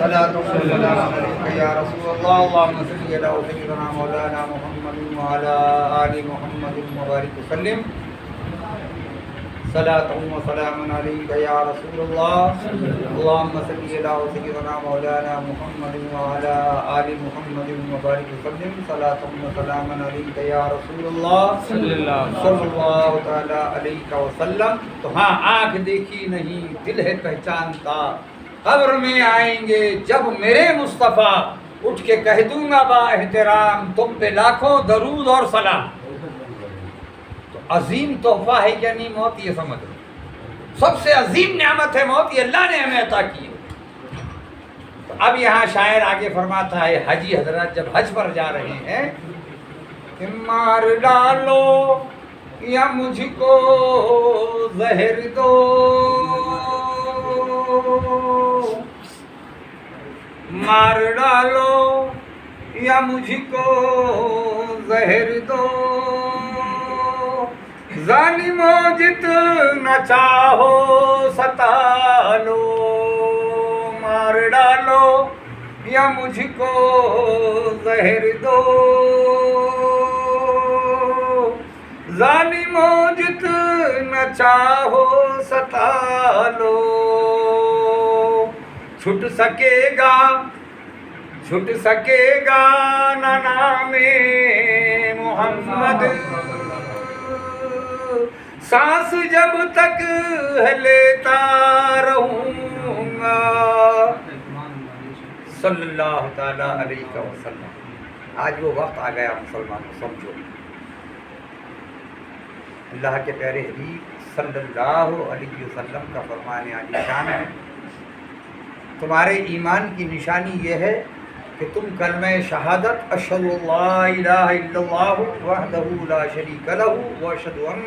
صلاۃ و سلام علیک یا رسول اللہ اللہم صلی علی سیدنا مولانا محمد وعلی آل محمد مبارک وسلم صلاۃ و سلام علیک یا رسول اللہ اللہم صلی علی سیدنا مولانا محمد وعلی آل محمد مبارک وسلم صلاۃ و سلام علیک یا رسول اللہ صلی اللہ تعالی علیہ وسلم. تو ہاں آنکھ دیکھی نہیں دل ہے پہچانتا، قبر میں آئیں گے جب میرے مصطفیٰ، اٹھ کے کہہ دوں گا با احترام تم پہ لاکھوں درود اور سلام. تو عظیم تحفہ ہے کیا نہیں موت، یہ سمجھ لو. سب سے عظیم نعمت ہے موت، یہ اللہ نے ہمیں عطا کی ہے. تو اب یہاں شاعر آگے فرماتا ہے حجی حضرات جب حج پر جا رہے ہیں کہ مار ڈالو یا مجھ کو زہر دو، مار ڈالو یا مجھ کو زہر دو، ظالموں جتنا چاہو ستا لو، مار ڈالو یا مجھ کو زہر دو، ظالموں جتنا چاہو ستا لو، چھٹ سکے گا نہ نام محمد، سانس جب تک لیتا رہوں گا صلی اللہ تعالی علیہ وسلم. آج وہ وقت آ گیا مسلمانوں، سمجھو اللہ کے پیارے حبیب صلی اللہ علیہ وسلم کا فرمان عالی شان ہے. تمہارے ایمان کی نشانی یہ ہے کہ تم کلمہ شہادت اشہد ان لا الہ الا اللہ وحدہ لا شریک لہ واشہد ان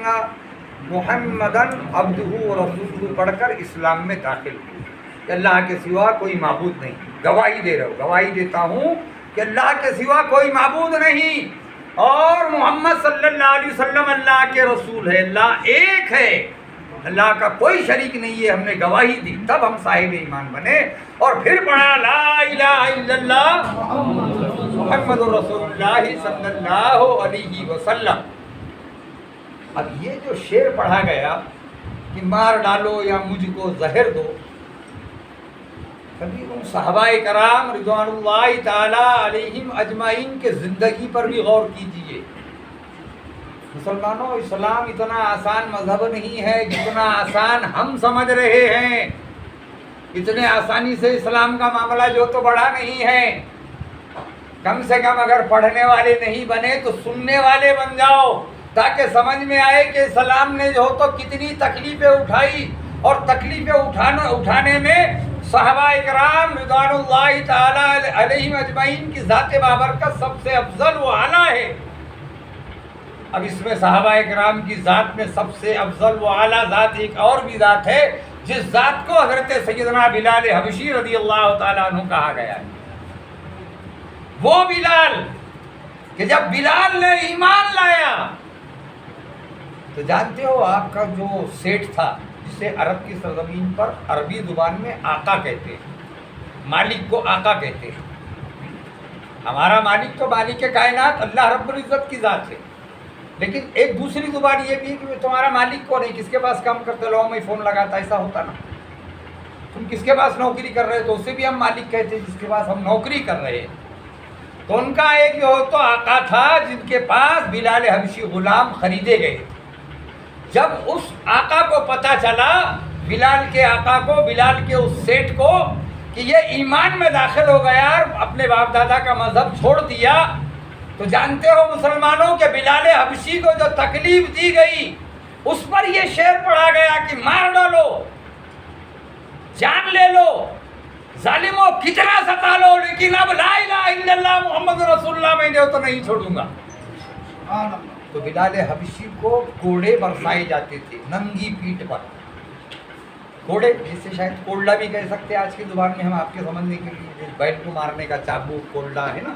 محمدا عبدہ ورسولہ پڑھ کر اسلام میں داخل ہوئے کہ اللہ کے سوا کوئی معبود نہیں. گواہی دے رہے ہو، گواہی دیتا ہوں کہ اللہ کے سوا کوئی معبود نہیں اور محمد صلی اللہ علیہ وسلم اللہ کے رسول ہے. اللہ ایک ہے، اللہ کا کوئی شریک نہیں ہے. ہم نے گواہی دی تب ہم صاحب ایمان بنے اور پھر پڑھا لا الہ الا اللہ محمد رسول اللہ صلی اللہ علیہ وسلم. اب یہ جو شعر پڑھا گیا کہ مار ڈالو یا مجھ کو زہر دو، کبھی ان صحابہ کرام رضوان اللہ تعالی علیہم اجمعین کے زندگی پر بھی غور کیجیے. مسلمانوں، اسلام اتنا آسان مذہب نہیں ہے جتنا آسان ہم سمجھ رہے ہیں. اتنے آسانی سے اسلام کا معاملہ جو تو بڑا نہیں ہے. کم سے کم اگر پڑھنے والے نہیں بنے تو سننے والے بن جاؤ تاکہ سمجھ میں آئے کہ اسلام نے جو تو کتنی تکلیفیں اٹھائی اور تکلیفیں اٹھانے میں صحابہ اکرام رضوان اللہ تعالی علیہم اجمعین کی ذات بابرکت سب سے افضل و اعلیٰ ہے. اب اس میں صحابہ اکرام کی ذات میں سب سے افضل و اعلیٰ ذات ایک اور بھی ذات ہے جس ذات کو حضرت سیدنا بلال حبشی رضی اللہ تعالیٰ عنہ کہا گیا ہے. وہ بلال کہ جب بلال نے ایمان لایا تو جانتے ہو آپ کا جو سیٹ تھا جسے عرب کی سرزمین پر عربی زبان میں آقا کہتے ہیں، مالک کو آقا کہتے ہیں. ہمارا مالک تو مالک کائنات اللہ رب العزت کی ذات ہے، لیکن ایک دوسری زبان یہ بھی کہ تمہارا مالک کون ہے، کس کے پاس کام کرتے لو میں فون لگاتا، ایسا ہوتا نا. تم کس کے پاس نوکری کر رہے تو اسے بھی ہم مالک کہتے ہیں جس کے پاس ہم نوکری کر رہے ہیں. تو ان کا ایک جو تو آقا تھا جن کے پاس بلال حبشی غلام خریدے گئے. جب اس آقا کو پتہ چلا، بلال کے آقا کو، بلال کے اس سیٹ کو کہ یہ ایمان میں داخل ہو گیا اور اپنے باپ دادا کا مذہب چھوڑ دیا، تو جانتے ہو مسلمانوں کہ بلال حبشی کو جو تکلیف دی گئی اس پر یہ شعر پڑھا گیا کہ مار ڈالو، جان لے لو، ظالموں کتنا ستا لو، لیکن اب لا الہ الا اللہ محمد رسول اللہ میں نے تو نہیں چھوڑوں گا. تو بلال حبشی کو کوڑے برسائے جاتے تھے ننگی پیٹھ پر. کوڑے جسے شاید کوڑلا بھی کہہ سکتے ہیں آج کی زبان میں ہم آپ کے سمجھنے کے لیے، بیل کو مارنے کا چابوک کوڑلا ہے نا.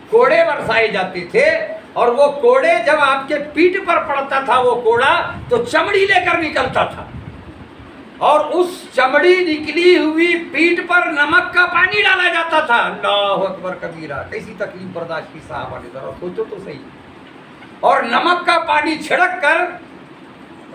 کوڑے برسائے جاتے تھے اور وہ کوڑے جب آپ کے پیٹھ پر پڑتا تھا وہ کوڑا تو چمڑی لے کر نکلتا تھا. اور اس چمڑی نکلی ہوئی پیٹھ پر نمک کا پانی ڈالا جاتا تھا. اللہ اکبر کبیرہ. کیسی تکلیف برداشت کی صحابہ نے، ذرا سوچو تو صحیح. اور نمک کا پانی چھڑک کر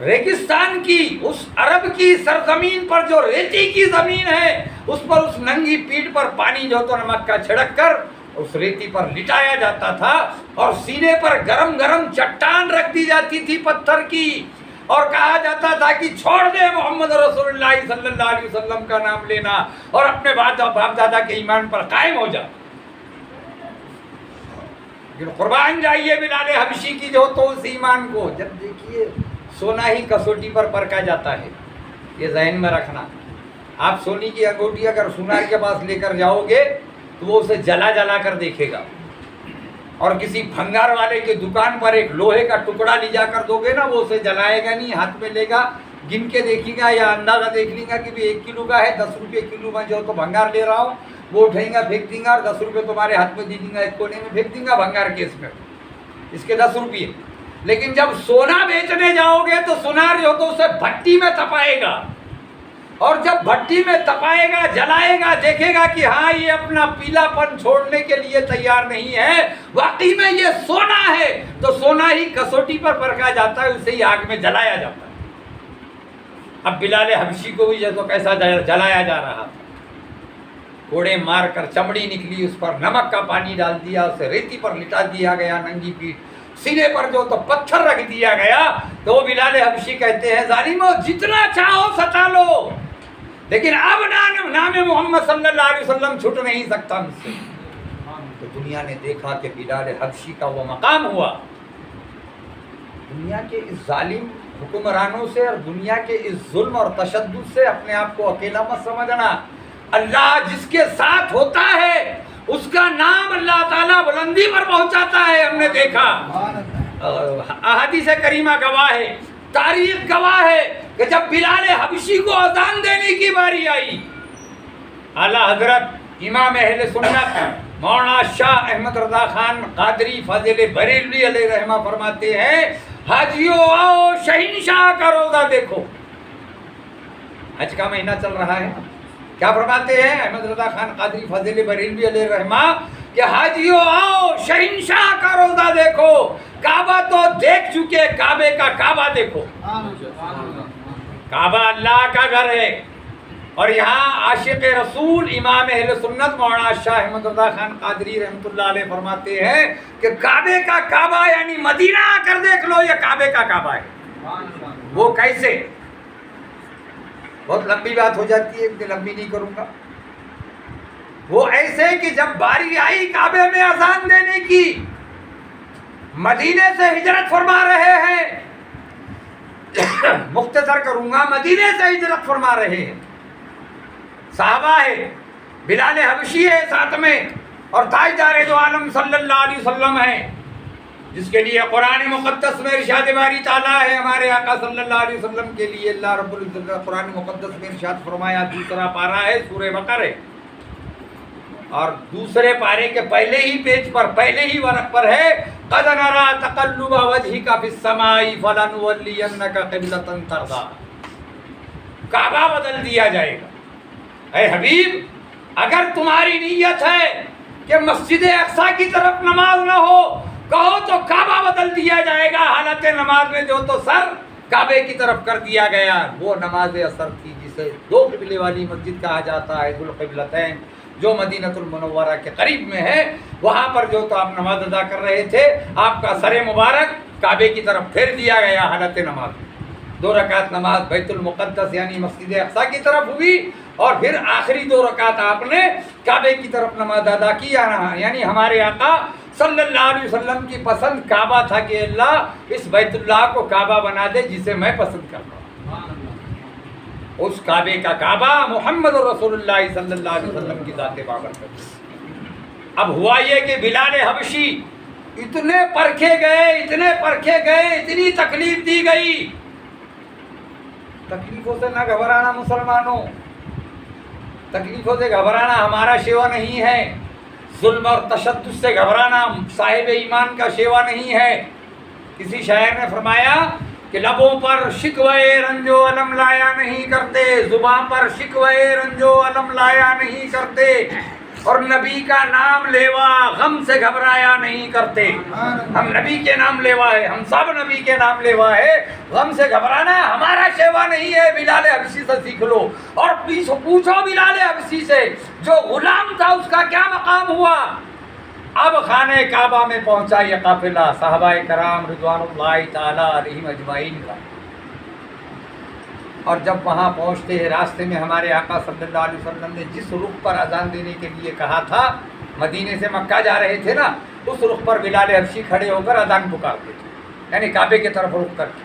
ریگستان کی اس عرب کی سرزمین پر جو ریتی کی زمین ہے اس پر اس ننگی پیٹھ پر پانی جو تو نمک کا چھڑک کر اس ریتی پر لٹایا جاتا تھا اور سینے پر گرم گرم چٹان رکھ دی جاتی تھی پتھر کی اور کہا جاتا تھا کہ چھوڑ دے محمد رسول اللہ صلی اللہ علیہ وسلم کا نام لینا اور اپنے باپ دادا کے ایمان پر قائم ہو جا. قربان جائیے بلال حبشی کی جو تو اس ایمان کو. جب دیکھیے سونا ہی کسوٹی پر پرکھا جاتا ہے، یہ ذہن میں رکھنا. آپ سونے کی انگوٹھی اگر سونار کے پاس لے کر جاؤ گے تو وہ اسے جلا جلا کر دیکھے گا، اور کسی بھنگار والے کی دکان پر ایک لوہے کا ٹکڑا لے جا کر دو گے نا، وہ اسے جلائے گا نہیں، ہاتھ میں لے گا، گن کے دیکھے گا یا اندازہ دیکھ لیں گا کہ 1 کلو کا ہے، 10 روپے کلو میں جو تو بھنگار لے رہا ہوں، وہ اٹھائیں گا پھینک دیں گا اور 10 روپے تمہارے ہاتھ میں دے دیں گا، ایک کونے میں پھینک دیں گا بھنگار کے اس میں، اس کے 10 روپے. لیکن جب سونا بیچنے جاؤ گے تو سونار جو تو اسے بھٹی میں تپائے گا، اور جب بھٹی میں تپائے گا جلائے گا دیکھے گا کہ ہاں یہ اپنا پیلا پن چھوڑنے کے لیے تیار نہیں ہے، واقعی میں یہ سونا ہے، تو سونا ہی کسوٹی پر پرکھا جاتا ہے، اسے ہی آگ میں جلایا جاتا ہے. اب بلال حبشی کو بھی تو کیسا جلایا جا رہا تھا، کوڑے مار کر چمڑی نکلی، اس پر نمک کا پانی ڈال دیا، اسے ریتی پر لٹا دیا گیا، ننگی پیٹھ سینے پر جو تو پتھر رکھ دیا گیا. تو بلال حبشی کہتے ہیں ظالمو جتنا چاہو ستا لو، لیکن اب نام محمد صلی اللہ علیہ وسلم چھٹ نہیں سکتا مجھ سے. تو دنیا نے دیکھا کہ بلال حبشی کا وہ مقام ہوا. دنیا کے اس ظالم حکمرانوں سے اور دنیا کے اس ظلم اور تشدد سے اپنے آپ کو اکیلا مت سمجھنا. اللہ جس کے ساتھ ہوتا ہے اس کا نام اللہ تعالیٰ بلندی پر پہنچاتا ہے. ہم نے دیکھا، احادیث کریمہ گواہ ہے، تاریخ گواہ ہے کہ جب بلال حبشی کو اذان دینے کی باری آئی، اعلیٰ حضرت امام اہل سنت مولانا شاہ احمد رضا خان قادری فاضل بریلوی علیہ رحمہ فرماتے ہیں حاجیو آؤ شہنشاہ کا روزہ دیکھو. حج کا مہینہ چل رہا ہے، کیا فرماتے ہیں احمد رضا خان قادری فاضل بریلوی علیہ رحمہ کہ حاجیو آؤ شہنشاہ کا روزہ دیکھو. کعبہ تو دیکھ چکے، کعبے کا کعبہ دیکھو. کعبہ اللہ کا گھر ہے، اور یہاں عاشق رسول امام اہل سنت مولانا شاہ احمد رضا خان قادری رحمۃ اللہ علیہ فرماتے ہیں کہ کعبے کا کعبہ یعنی مدینہ آ کر دیکھ لو، یہ کعبے کا کعبہ ہے. وہ کیسے؟ بہت لمبی بات ہو جاتی ہے، اتنی لمبی نہیں کروں گا. وہ ایسے کہ جب باری آئی کعبے میں اذان دینے کی، مدینے سے ہجرت فرما رہے ہیں، مختصر کروں گا، مدینے سے ہجرت فرما رہے ہیں، صحابہ ہے، بلال حبشی ہے ساتھ میں، اور تاجدار دو عالم صلی اللہ علیہ وسلم ہے، جس کے لیے قرآن مقدس میں ارشاد باری تعالیٰ ہے. ہمارے آقا صلی اللہ علیہ وسلم کے لیے اللہ رب العزت نے قرآن مقدس میں ارشاد فرمایا، دوسرا پارہ ہے سورہ بقرہ، اور دوسرے پارے کے پہلے ہی پیج پر، پہلے ہی ورق پر ہے قَدْ نَرَىٰ تَقَلُّبَ وَجْهِكَ فِي السَّمَاءِ فَلَنُوَلِّيَنَّكَ قِبْلَةً تَرْضَاهَا. کعبہ بدل دیا جائے گا. اے حبیب، اگر تمہاری نیت ہے کہ مسجد اقصیٰ کی طرف نماز نہ ہو، کہو تو کعبہ بدل دیا جائے گا. حالت نماز میں جو تو سر کعبے کی طرف کر دیا گیا. وہ نماز اثر تھی جسے 2 قبلے والی مسجد کہا جاتا ہے، ذو القبلتین، جو مدینہ المنورہ کے قریب میں ہے. وہاں پر جو تو آپ نماز ادا کر رہے تھے، آپ کا سر مبارک کعبے کی طرف پھیر دیا گیا حالت نماز. 2 رکعت نماز بیت المقدس یعنی مسجد اقصیٰ کی طرف ہوئی، اور پھر آخری 2 رکعت آپ نے کعبے کی طرف نماز ادا کی. یعنی ہمارے آقا صلی اللہ علیہ وسلم کی پسند کعبہ تھا کہ اللہ اس بیت اللہ کو کعبہ بنا دے جسے میں پسند کرتا ہوں. اس کعبے کا کعبہ محمد رسول اللہ صلی اللہ علیہ وسلم کی ذات بابرکت. اب ہوا یہ کہ بلال حبشی اتنے پرکھے گئے، اتنی تکلیف دی گئی. تکلیفوں سے نہ گھبرانا مسلمانوں، تکلیفوں سے گھبرانا ہمارا شیوا نہیں ہے. ظلم اور تشدد سے گھبرانا صاحب ایمان کا شیوا نہیں ہے. کسی شاعر نے فرمایا کہ لبوں پر شکوے رنج و علم لایا نہیں کرتے، زبان پر شکوے رنج و علم لایا نہیں کرتے، اور نبی کا نام لیوا غم سے گھبرایا نہیں کرتے۔ ہم نبی کے نام لیوا ہے، ہم سب نبی کے نام لیوا ہے، غم سے گھبرانا ہمارا شیوا نہیں ہے۔ بلال حبشی سے سیکھ لو، اور پوچھو بلال حبشی سے جو غلام تھا اس کا کیا مقام ہوا۔ اب خانہ کعبہ میں پہنچا یہ قافلہ صحابہ کرام رضوان اللہ تعالی علیہم اجمعین کا، اور جب وہاں پہنچتے ہیں راستے میں ہمارے آقا صلی اللہ علیہ وسلم نے جس رخ پر اذان دینے کے لیے کہا تھا، مدینے سے مکہ جا رہے تھے نا، اس رخ پر بلال حبشی کھڑے ہو کر اذان پکارتے تھے، یعنی کعبے کی طرف رخ کر کے۔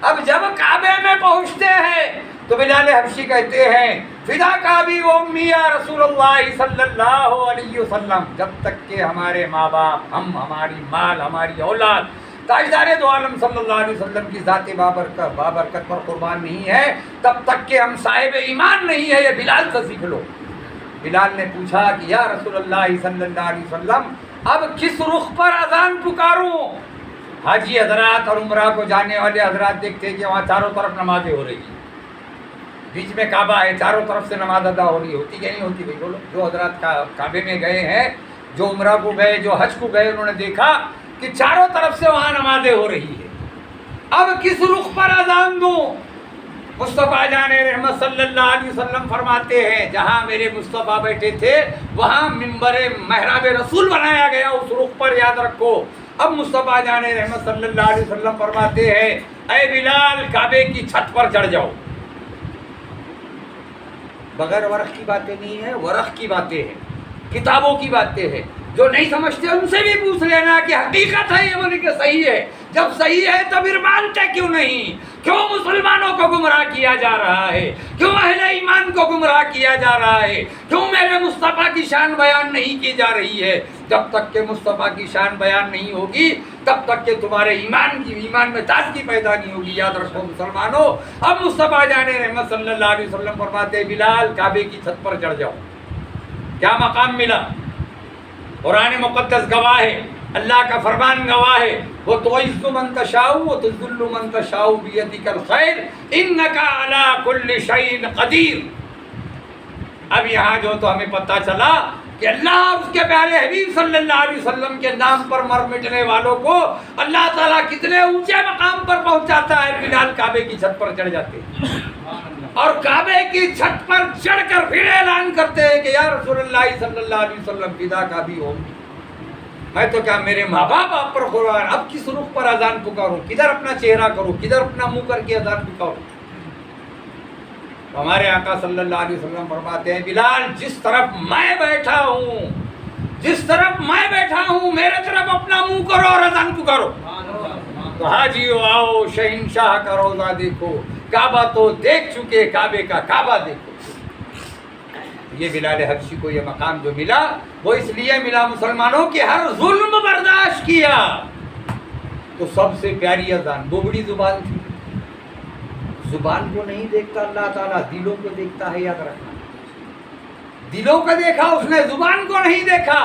اب جب کعبے میں پہنچتے ہیں تو بلال حبشی کہتے ہیں فدا کعبی و امی یا رسول اللہ صلی اللہ علیہ وسلم، جب تک کہ ہمارے ماں باپ، ہم، ہماری مال، ہماری اولاد تاجدار دو عالم صلی اللہ علیہ وسلم کی ذات بابرکت پر قربان نہیں ہے، تب تک کہ ہم صاحب ایمان نہیں ہے۔ یہ بلال سے سیکھ لو۔ بلال نے پوچھا کہ یا رسول اللہ صلی اللہ علیہ وسلم اب کس رخ پر اذان پکاروں؟ حاجی حضرات اور عمرہ کو جانے والے حضرات دیکھتے کہ وہاں چاروں طرف نمازیں ہو رہی ہیں، بیچ میں کعبہ ہے، چاروں طرف سے نماز ادا ہو رہی ہے، ہوتی کہ نہیں ہوتی؟ بھائی بولو۔ جو حضرات کعبے میں گئے ہیں، جو عمرہ کو گئے، جو حج کو گئے، انہوں نے دیکھا کہ چاروں طرف سے وہاں نمازیں ہو رہی ہیں۔ اب کس رخ پر اذان دوں؟ مصطفیٰ جان رحمت صلی اللہ علیہ وسلم فرماتے ہیں جہاں میرے مصطفیٰ بیٹھے تھے وہاں منبر محراب رسول بنایا گیا، اس رخ پر یاد رکھو۔ اب مصطفیٰ جان رحمت صلی اللہ علیہ وسلم فرماتے ہیں اے بلال کعبے کی چھت پر چڑھ جاؤ۔ بغیر ورق کی باتیں نہیں ہیں، ورق کی باتیں ہیں، کتابوں کی باتیں ہیں۔ جو نہیں سمجھتے ان سے بھی پوچھ لینا کہ حقیقت ہے یہ بولے کہ صحیح ہے۔ جب صحیح ہے تو پھر مانتے کیوں نہیں؟ کیوں مسلمانوں کو گمراہ کیا جا رہا ہے؟ کیوں اہل ایمان کو گمراہ کیا جا رہا ہے؟ کیوں میرے مصطفیٰ کی شان بیان نہیں کی جا رہی ہے؟ جب تک کہ مصطفیٰ کی شان بیان نہیں ہوگی تب تک کہ تمہارے ایمان میں تازگی پیدا نہیں ہوگی۔ یاد رکھو مسلمانوں۔ اب مصطفیٰ جان رحمت صلی اللہ علیہ وسلم فرماتے ہیں بلال کعبے کی چھت پر چڑھ جاؤ۔ کیا مقام ملا؟ قرآن مقدس گواہ ہے، اللہ کا فرمان گواہ ہے، وہ تعز من تشاء و تذل من تشاء بیدک الخیر انک علی کل شیء قدیر۔ اب یہاں جو تو ہمیں پتہ چلا کہ اللہ اور اس کے پیارے حبیب صلی اللہ علیہ وسلم کے نام پر مر مٹنے والوں کو اللہ تعالیٰ کتنے اونچے مقام پر پہنچاتا ہے۔ بلال کعبے کی چھت پر چڑھ جاتے ہیں اور کعبے کی چھت پر چڑھ کر پھر اعلان کرتے ہیں کہ یا رسول اللہ صلی اللہ علیہ وسلم فدا کعبی ہوں، میں تو کیا میرے ماں باپ آپ پر قربان، اب کس رخ پر اذان پکاروں؟ کدھر اپنا چہرہ کروں؟ کدھر اپنا منہ کر کے اذان پکاروں؟ تو ہمارے آقا صلی اللہ علیہ وسلم فرماتے ہیں بلال جس طرف میں بیٹھا ہوں، جس طرف میں بیٹھا ہوں میرے طرف اپنا منہ کرو اور اذان پکارو۔ تو حاجیو آؤ شہنشاہ کا روضہ دیکھو، کعبہ تو دیکھ چکے، کعبے کا کعبہ دیکھو۔ یہ بلال حبشی کو یہ مقام جو ملا وہ اس لیے ملا مسلمانوں کہ ہر ظلم برداشت کیا۔ تو سب سے پیاری اذان بوبڑی زبان تھی۔ زبان کو نہیں دیکھتا اللہ تعالیٰ، دلوں کو دیکھتا ہے، یاد رکھنا۔ دلوں کو دیکھا اس نے، زبان کو نہیں دیکھا۔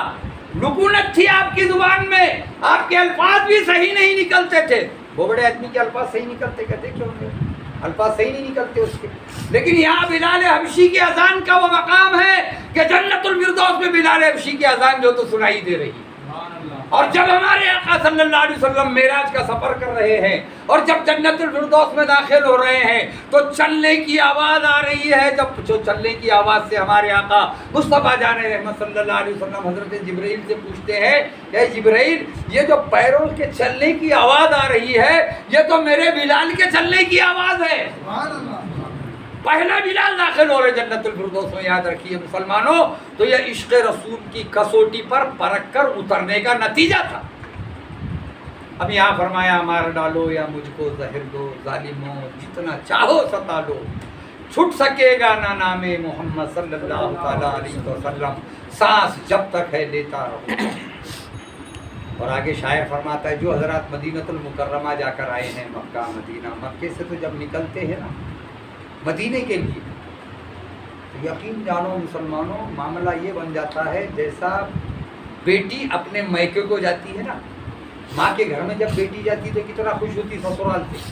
لکونت تھی آپ کی زبان میں، آپ کے الفاظ بھی صحیح نہیں نکلتے تھے۔ وہ بڑے آدمی کے الفاظ صحیح نکلتے، کہتے کیوں نہیں؟ الفاظ صحیح نہیں نکلتے اس کے۔ لیکن یہاں بلال حبشی کی اذان کا وہ مقام ہے کہ جنت الفردوس میں بلال حبشی کی اذان جو تو سنائی دے رہی ہے۔ اور جب ہمارے آقا صلی اللہ علیہ وسلم معراج کا سفر کر رہے ہیں اور جب جنت الفردوس میں داخل ہو رہے ہیں تو چلنے کی آواز آ رہی ہے۔ جب جو چلنے کی آواز سے ہمارے آقا مصطفیٰ جان رحمت صلی اللہ علیہ وسلم حضرت جبرائیل سے پوچھتے ہیں اے جبرائیل یہ جو پیروں کے چلنے کی آواز آ رہی ہے یہ تو میرے بلال کے چلنے کی آواز ہے۔ پہلا بلال داخل ہو رہے جنت الفردوس میں، یاد رکھیے مسلمانوں۔ تو یہ عشق رسول کی کسوٹی پر پرکھ کر اترنے کا نتیجہ تھا۔ اب یہاں فرمایا مار ڈالو یا مجھ کو زہر دو، ظالموں جتنا چاہو ستا لو، چھٹ سکے گا نہ نام محمد صلی اللہ تعالیٰ علیہ وسلم، سانس جب تک ہے لیتا رہو۔ اور آگے شاعر فرماتا ہے جو حضرات مدینۃ المکرمہ جا کر آئے ہیں، مکہ مدینہ، مکے سے تو جب نکلتے ہیں نا مدینے کے لیے، یقین جانو مسلمانوں معاملہ یہ بن جاتا ہے جیسا بیٹی اپنے میکے کو جاتی ہے نا، ماں کے گھر میں جب بیٹی جاتی تو کتنا خوش ہوتی سسرال سے،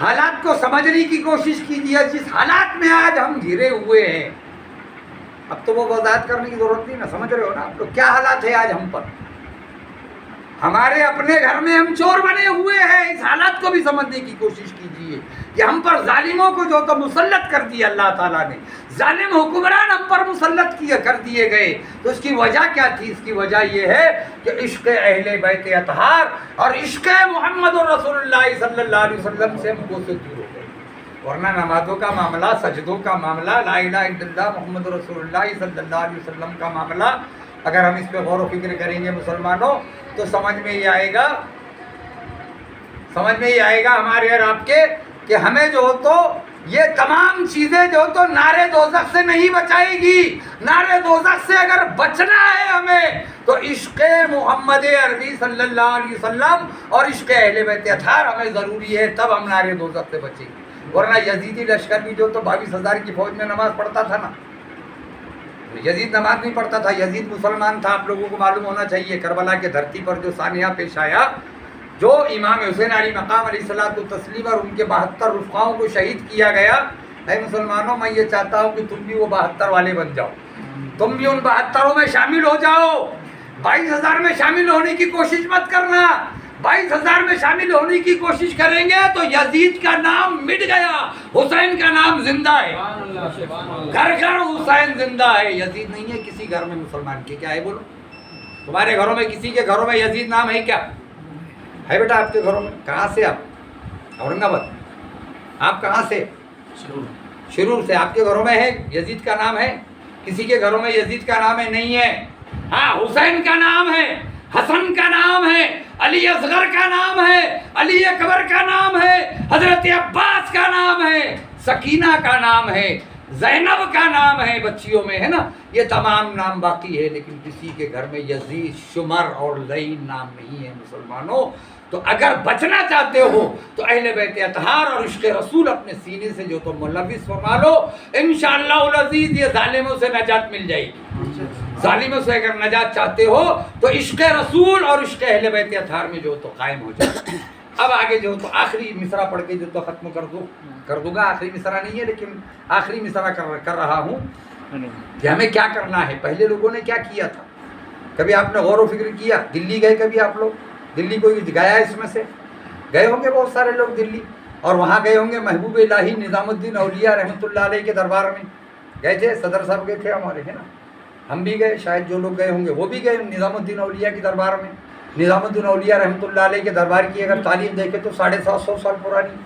حالات کو سمجھنے کی کوشش کیجیے. جس حالات میں آج ہم گھرے ہوئے ہیں, اب تو وہ وضاحت کرنے کی ضرورت نہیں نا, سمجھ رہے ہو نا آپ لوگ کیا حالات ہے آج ہم پر. ہمارے اپنے گھر میں ہم چور بنے ہوئے ہیں. اس حالات کو بھی سمجھنے کی کوشش کیجیے کہ ہم پر ظالموں کو جو تو مسلط کر دیا اللہ تعالیٰ نے, ظالم حکمران ہم پر مسلط کر دیے گئے. تو اس کی وجہ کیا تھی؟ اس کی وجہ یہ ہے کہ عشق اہل بیت اطہار اور عشق محمد رسول اللہ صلی اللہ علیہ وسلم سے ہم کو سے دور ہو گئے. ورنہ نمازوں کا معاملہ, سجدوں کا معاملہ, لا الہ الا اللہ محمد رسول اللہ صلی اللہ علیہ وسلم کا معاملہ, اگر ہم اس پہ غور و فکر کریں گے مسلمانوں تو سمجھ میں یہ آئے گا ہمارے اور آپ کے کہ ہمیں جو ہو تو یہ تمام چیزیں جو تو نارے دوزخ سے نہیں بچائے گی. نارے دوزخ سے اگر بچنا ہے ہمیں تو عشق محمد عربی صلی اللہ علیہ وسلم اور عشق اہل بیت اطہار ہمیں ضروری ہے, تب ہم نارے دوزخ سے بچیں گے. ورنہ یزیدی لشکر بھی جو تو 22,000 کی فوج میں نماز پڑھتا تھا نا, یزید نماز نہیں پڑھتا تھا. یزید مسلمان تھا, آپ لوگوں کو معلوم ہونا چاہیے. کربلا کے دھرتی پر جو سانحہ پیش آیا, جو امام حسین علیہ مقام علیہ الصلوۃ والتسلیم اور ان کے 72 رفقاؤں کو شہید کیا گیا. اے مسلمانوں, میں یہ چاہتا ہوں کہ تم بھی وہ 72 والے بن جاؤ, تم بھی ان 72 میں شامل ہو جاؤ. 22,000 میں شامل ہونے کی کوشش مت کرنا. 22,000 میں شامل ہونے کی کوشش کریں گے تو یزید کا نام مٹ گیا, حسین کا نام زندہ ہے. گھر گھر حسین زندہ ہے, یزید نہیں ہے کسی گھر میں مسلمان کے. کیا ہے بولو, تمہارے گھروں میں کسی کے گھروں میں یزید نام ہے کیا؟ ہے بیٹا آپ کے گھروں میں؟ کہاں سے آپ؟ اورنگ آباد. آپ کہاں سے؟ شرور سے. آپ کے گھروں میں ہے یزید کا نام ہے؟ کسی کے گھروں میں یزید کا نام ہے؟ نہیں ہے. ہاں, حسین کا نام ہے, حسن کا نام ہے, علی اصغر کا نام ہے, علی اکبر کا نام ہے, حضرت عباس کا نام ہے, سکینہ کا نام ہے, زینب کا نام ہے بچیوں میں, ہے نا. یہ تمام نام باقی ہے, لیکن کسی کے گھر میں یزید, شمر اور لعین نام نہیں ہے مسلمانوں. تو اگر بچنا چاہتے ہو تو اہل بیت اطہار اور عشق رسول اپنے سینے سے جو تو ملوث فرما لو. انشاءاللہ العزیز یہ ظالموں سے نجات مل جائے گی. ظالموں سے اگر نجات چاہتے ہو تو عشق رسول اور عشق اہل بیت اطہار میں جو تو قائم ہو جائے. اب آگے جو تو آخری مصرع پڑھ کے جو تو ختم کر دوں گا. آخری مصرع نہیں ہے لیکن آخری مصرع کر رہا ہوں کہ ہمیں کیا کرنا ہے. پہلے لوگوں نے کیا کیا تھا, کبھی آپ نے غور و فکر کیا؟ دلی گئے کبھی آپ لوگ؟ دلی کوئی گیا اس میں سے؟ گئے ہوں گے بہت سارے لوگ دلی, اور وہاں گئے ہوں گے محبوب الہی نظام الدین اولیاء رحمۃ اللہ علیہ کے دربار میں گئے تھے. صدر صاحب گئے تھے ہمارے, ہے نا. ہم بھی گئے, شاید جو لوگ گئے ہوں گے وہ بھی گئے نظام الدین اولیاء کے دربار میں. نظام الدین اولیاء رحمۃ اللہ علیہ کے دربار کی اگر تاریخ دیکھے تو 750 سال پرانی.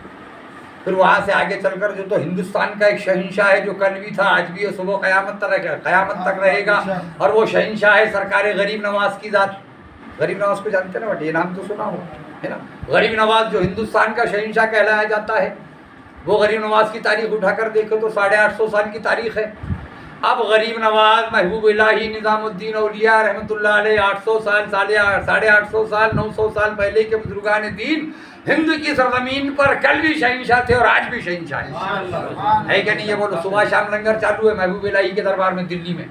پھر وہاں سے آگے چل کر جو تو ہندوستان کا ایک شہنشاہ ہے جو کل بھی تھا, آج بھی ہے, صبح قیامت تک رہے گا, اور وہ شہنشاہ ہے سرکار غریب نواز کی ذات. غریب نواز کو جانتے نا بٹ, یہ نام تو سنا ہو, ہے نا. غریب نواز جو ہندوستان کا شہنشاہ کہلایا جاتا ہے, وہ غریب نواز کی تاریخ اٹھا کر دیکھو تو 850 سال کی تاریخ ہے. اب غریب نواز محبوب الہی نظام الدین اولیاء رحمۃ اللہ علیہ 800 سال, 850 سال, 900 سال پہلے کے بزرگان دین ہند کی سرزمین پر کل بھی شہنشاہ تھے اور آج بھی شہنشاہ ہے کہ نہیں؟ یہ بولو. صبح شام لنگر چالو ہے محبوب الہی کے دربار میں دلی میں,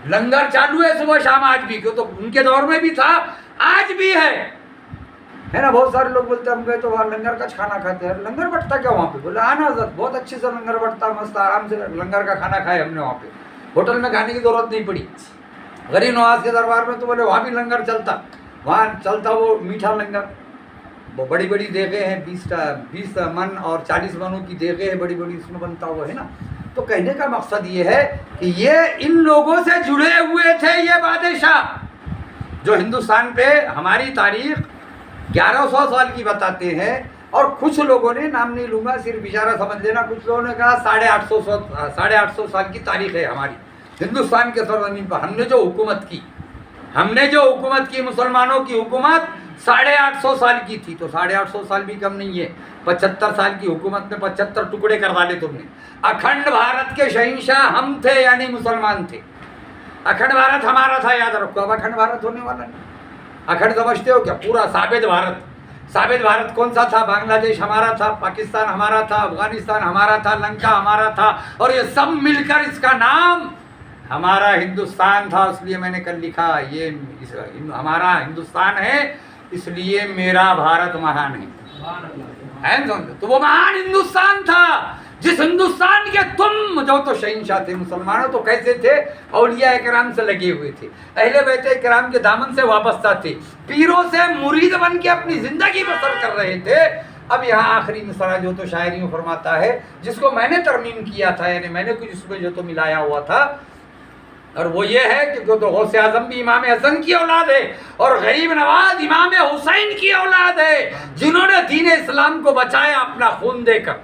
لنگر چالو ہے صبح شام آج بھی. کیوں تو ان کے دور میں بھی تھا, آج بھی ہے نا. بہت سارے لوگ بولتے ہیں ہم گئے تو وہاں لنگر کا کھانا کھاتے ہیں. لنگر بٹتا کیا وہاں پہ؟ بولے آنا حضرت, بہت اچھے سے لنگر بٹتا, مست آرام سے لنگر کا کھانا کھائے ہم نے وہاں پہ. ہوٹل میں کھانے کی ضرورت نہیں پڑی. غریب نواز کے دربار میں تو بولے وہاں بھی لنگر چلتا, وہاں چلتا وہ میٹھا لنگر. وہ بڑی بڑی دیگیں ہیں, 20 من اور 40 منوں کی دیگیں ہیں بڑی بڑی, اس میں بنتا ہوا ہے نا. تو کہنے کا مقصد یہ ہے کہ یہ ان لوگوں سے جڑے ہوئے تھے یہ بادشاہ جو ہندوستان پہ ہماری تاریخ 1100 سال کی بتاتے ہیں. اور کچھ لوگوں نے, نام نہیں لوں گا, صرف اشارہ سمجھ لینا, کچھ لوگوں نے کہا 850 سال کی تاریخ ہے ہماری ہندوستان کے سرزمین پر. ہم نے جو حکومت کی مسلمانوں کی حکومت 850 سال کی تھی. تو 850 سال بھی کم نہیں ہے. 75 سال کی حکومت میں 75 ٹکڑے کر ڈالے تم نے. اکھنڈ بھارت کے شہنشاہ ہم تھے, یعنی مسلمان تھے. اکھنڈ بھارت ہمارا تھا, یاد رکھو. اب اکھنڈ بھارت ہونے والا نہیں. اکھنڈ سمجھتے ہو کیا؟ پورا ثابت بھارت. ثابت بھارت کون سا تھا؟ بنگلہ دیش ہمارا تھا, پاکستان ہمارا تھا, افغانستان ہمارا تھا, لنکا ہمارا تھا, اور یہ سب مل کر اس کا نام ہمارا ہندوستان تھا. اس لیے میں نے کل لکھا یہ ہمارا ہندوستان ہے, اس لیے میرا بھارت مہان ہے. تو وہ مہان ہندوستان تھا جس ہندوستان کے تم جو تو شہنشاہ تھے مسلمانوں. تو کیسے تھے؟ اولیاء کرام سے لگے ہوئے تھے, اہل بیت کرام کے دامن سے وابستہ تھے, پیروں سے مرید بن کے اپنی زندگی بسر کر رہے تھے. اب یہاں آخری مصرع جو تو شاعری میں فرماتا ہے, جس کو میں نے ترمیم کیا تھا, یعنی میں نے کچھ اس میں جو تو ملایا ہوا تھا, اور وہ یہ ہے کہ جو تو غوث اعظم بھی امام حسن کی اولاد ہے اور غریب نواز امام حسین کی اولاد ہے, جنہوں نے دین اسلام کو بچایا اپنا خون دے کر,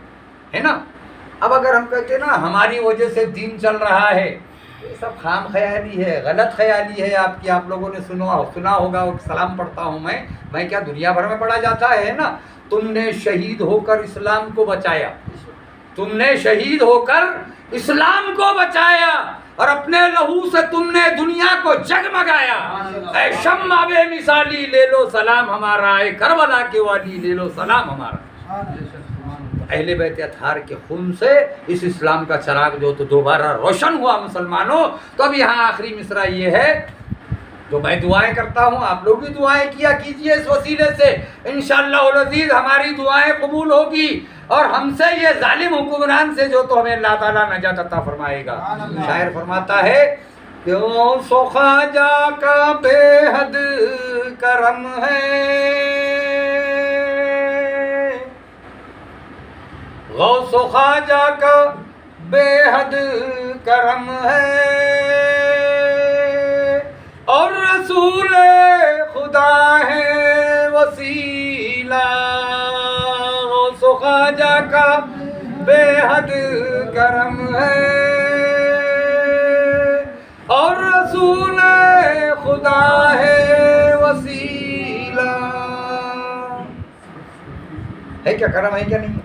ہے نا. اب اگر ہم کہتے ہیں نا ہماری وجہ سے دین چل رہا ہے, یہ سب خام خیالی ہے, غلط خیالی ہے آپ کی. آپ لوگوں نے سنا ہوگا, سلام پڑھتا ہوں میں کیا دنیا بھر میں پڑھا جاتا ہے نا. تم نے شہید ہو کر اسلام کو بچایا, تم نے شہید ہو کر اسلام کو بچایا, اور اپنے لہو سے تم نے دنیا کو جگمگایا. اے شمع بے مثالی لے لو سلام ہمارا, اے کربلا کے والی لے لو سلام ہمارا. اہل بیت اطہار کے خون سے اس اسلام کا چراغ جو تو دوبارہ روشن ہوا مسلمانوں. تو اب یہاں آخری مصرع یہ ہے جو میں دعائیں کرتا ہوں, آپ لوگ بھی دعائیں کیا کیجئے اس وسیلے سے. انشاءاللہ العزیز ہماری دعائیں قبول ہوگی, اور ہم سے یہ ظالم حکمران سے جو تو ہمیں اللہ تعالیٰ نجات عطا فرمائے گا. شاعر فرماتا ہے کہ غوث و خواجہ کا بے حد کرم ہے, غوث و خواجہ کا بے حد کرم ہے, اور رسول خدا ہے وسیلہ. غوث و خواجہ کا بے حد کرم ہے, اور رسول خدا ہے وسیلہ. ہے کیا کرم ہے کیا نہیں؟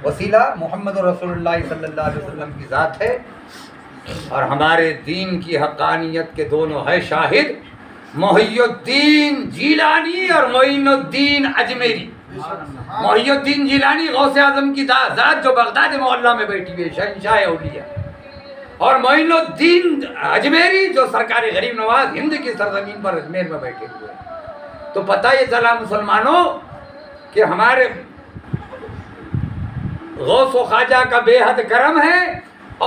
وسیلہ محمد رسول اللہ صلی اللہ علیہ وسلم کی ذات ہے, اور ہمارے دین کی حقانیت کے دونوں ہے شاہد, محی الدین جیلانی اور معین الدین اجمیری. محی الدین جیلانی غوث اعظم کی ذات جو بغداد معلیٰ میں بیٹھی ہوئی شہنشاہ اولیاء, اور معین الدین اجمیری جو سرکار غریب نواز ہند کی سرزمین پر اجمیر میں بیٹھے ہوئے. تو پتہ یہ چلا مسلمانوں کہ ہمارے غوث و خواجہ کا بے حد کرم ہے,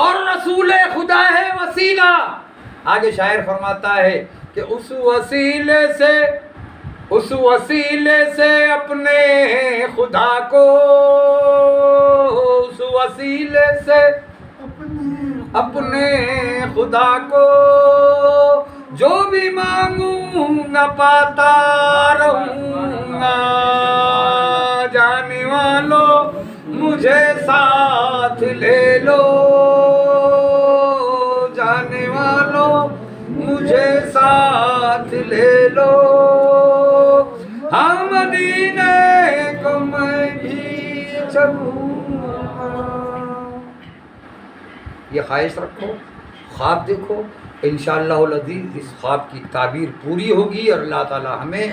اور رسول خدا ہے وسیلہ. آگے شاعر فرماتا ہے کہ اس وسیلے سے اپنے خدا کو, اس وسیلے سے اپنے خدا کو جو بھی مانگوں گا پاتا رہوں گا. جانے والوں مجھے ساتھ لے لو, جانے والوں مجھے ساتھ لے لو, ہاں مدینے کو میں بھی چلوں گا. یہ خواہش رکھو, خواب دیکھو, انشاءاللہ العزیز اس خواب کی تعبیر پوری ہوگی, اور اللہ تعالی ہمیں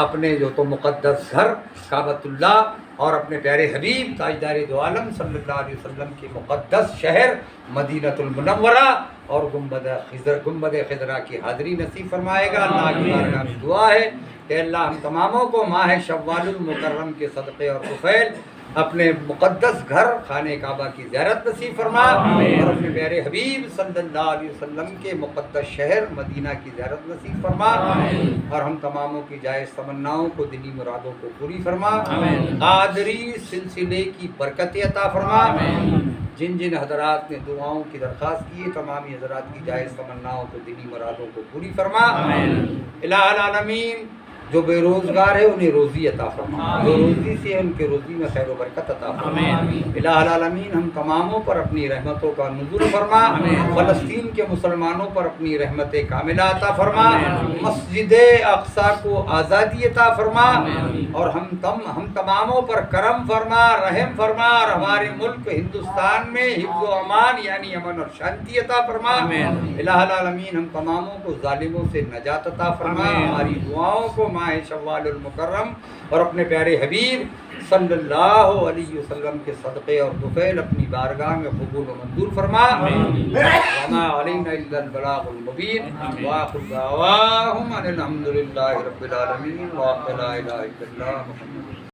اپنے جو تو مقدس گھر کعبۃ اللہ اور اپنے پیارے حبیب تاجدار دو عالم صلی اللہ علیہ وسلم کی مقدس شہر مدینۃ المنورہ اور گنبد خضرا کی حاضری نصیب فرمائے گا. اللہ کی بارگاہ میں دعا ہے کہ اللہ ہم تماموں کو ماہ شوال المکرم کے صدقے اور طفیل اپنے مقدس گھر خانہ کعبہ کی زیارت نصیب فرما, اور اپنے پیارے حبیب صلی اللہ علیہ وسلم کے مقدس شہر مدینہ کی زیارت نصیب فرما, اور ہم تماموں کی جائز تمناؤں کو, دینی مرادوں کو پوری فرما. قادری سلسلے کی برکت عطا فرما. جن جن حضرات نے دعاؤں کی درخواست کی, تمامی حضرات کی جائز تمناؤں کو, دینی مرادوں کو پوری فرما. الہ العالمین جو بے روزگار ہے انہیں روزی عطا فرما, جو روزی سے ان کے روزی میں خیر و برکت عطا فرما. الہ العالمین ہم تماموں پر اپنی رحمتوں کا نزول فرما. فلسطین کے مسلمانوں پر اپنی رحمت کاملہ عطا فرما. مسجد اقصی کو آزادی عطا فرما, اور ہم تماموں پر کرم فرما, رحم فرما, اور ہمارے ملک ہندوستان میں حفظ و امان یعنی امن اور شانتی عطا فرما. الہ العالمین ہم تماموں کو ظالموں سے نجات عطا فرما. ہماری دعاؤں کو ماہ شوال المکرم اور اپنے پیارے حبیب صلی اللہ علیہ وسلم کے صدقے اور طفیل اپنی بارگاہ میں قبول و منظور فرما. وما علینا الا البلاغ المبین. وآخر دعواہم ان الحمد للہ رب العالمین. ولا الہ الا اللہ محمد